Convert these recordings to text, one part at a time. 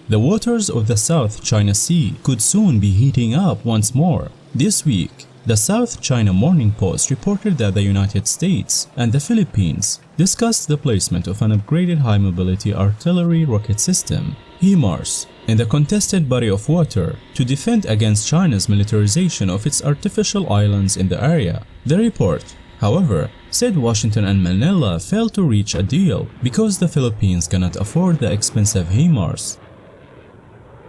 The waters of the South China Sea could soon be heating up once more. This week, the South China Morning Post reported that the United States and the Philippines discussed the placement of an upgraded high-mobility artillery rocket system, HIMARS, in the contested body of water to defend against China's militarization of its artificial islands in the area. The report, however, said Washington and Manila failed to reach a deal because the Philippines cannot afford the expensive HIMARS.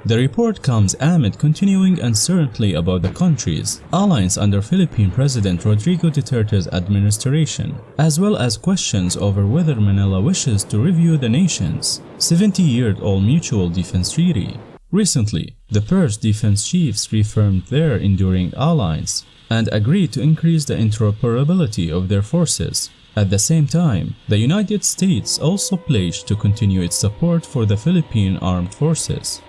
The report comes amid continuing uncertainty about the country's alliance under Philippine President Rodrigo Duterte's administration, as well as questions over whether Manila wishes to review the nation's 70-year-old mutual defense treaty. Recently, the pair's defense chiefs reaffirmed their enduring alliance and agreed to increase the interoperability of their forces. At the same time, the United States also pledged to continue its support for the Philippine armed forces.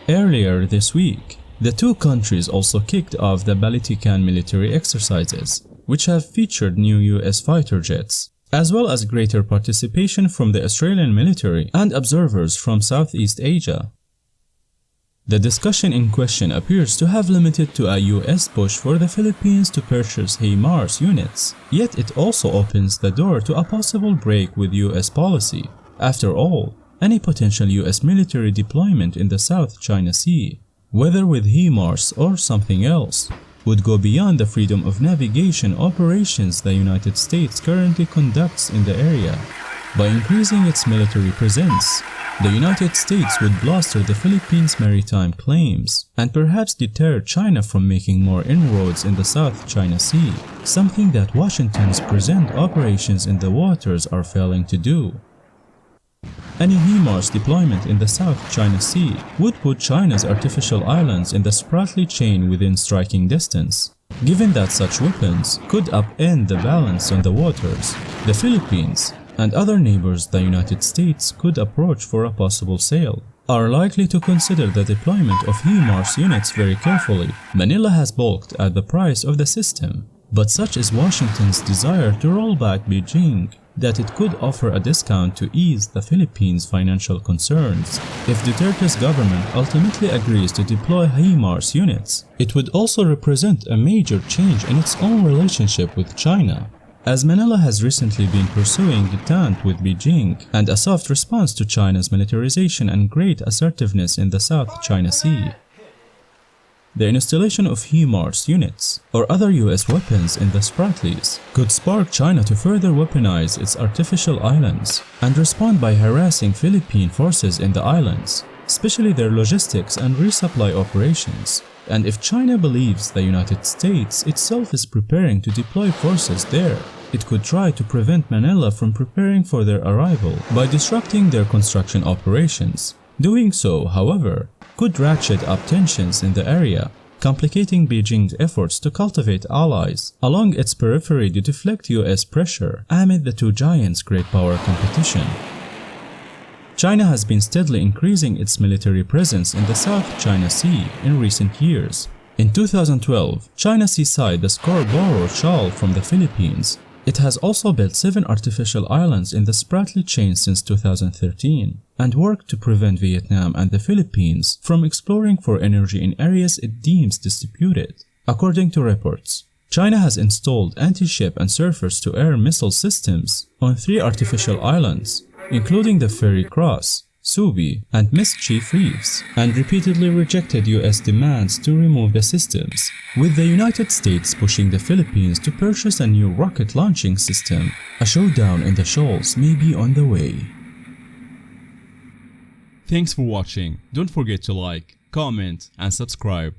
Earlier this week, the two countries also kicked off the Balitican military exercises, which have featured new US fighter jets, as well as greater participation from the Australian military and observers from Southeast Asia. The discussion in question appears to have limited to a US push for the Philippines to purchase HIMARS units, yet it also opens the door to a possible break with US policy. After all, any potential US military deployment in the South China Sea, whether with HIMARS or something else, would go beyond the freedom of navigation operations the United States currently conducts in the area. By increasing its military presence, the United States would bolster the Philippines' maritime claims and perhaps deter China from making more inroads in the South China Sea, something that Washington's present operations in the waters are failing to do. Any HIMARS deployment in the South China Sea would put China's artificial islands in the Spratly chain within striking distance. Given that such weapons could upend the balance on the waters, the Philippines and other neighbors the United States could approach for a possible sale are likely to consider the deployment of HIMARS units very carefully. Manila has balked at the price of the system, but such is Washington's desire to roll back Beijing that it could offer a discount to ease the Philippines' financial concerns. If Duterte's government ultimately agrees to deploy HIMARS units, it would also represent a major change in its own relationship with China, as Manila has recently been pursuing detente with Beijing and a soft response to China's militarization and great assertiveness in the South China Sea. The installation of HIMARS units or other US weapons in the Spratlys could spark China to further weaponize its artificial islands and respond by harassing Philippine forces in the islands, especially their logistics and resupply operations. And if China believes the United States itself is preparing to deploy forces there, it could try to prevent Manila from preparing for their arrival by disrupting their construction operations. Doing so, however, could ratchet up tensions in the area, complicating Beijing's efforts to cultivate allies along its periphery to deflect US pressure amid the two giants' great power competition. China has been steadily increasing its military presence in the South China Sea in recent years. In 2012, China seized the Scarborough Shoal from the Philippines. It has also built 7 artificial islands in the Spratly chain since 2013 and worked to prevent Vietnam and the Philippines from exploring for energy in areas it deems disputed. According to reports, China has installed anti-ship and surface-to-air missile systems on 3 artificial islands, including the Ferry Cross, Subi, and Mischief Reefs, and repeatedly rejected US demands to remove the systems, with the United States pushing the Philippines to purchase a new rocket launching system. A showdown in the shoals may be on the way. Thanks for watching. Don't forget to like, comment, and subscribe.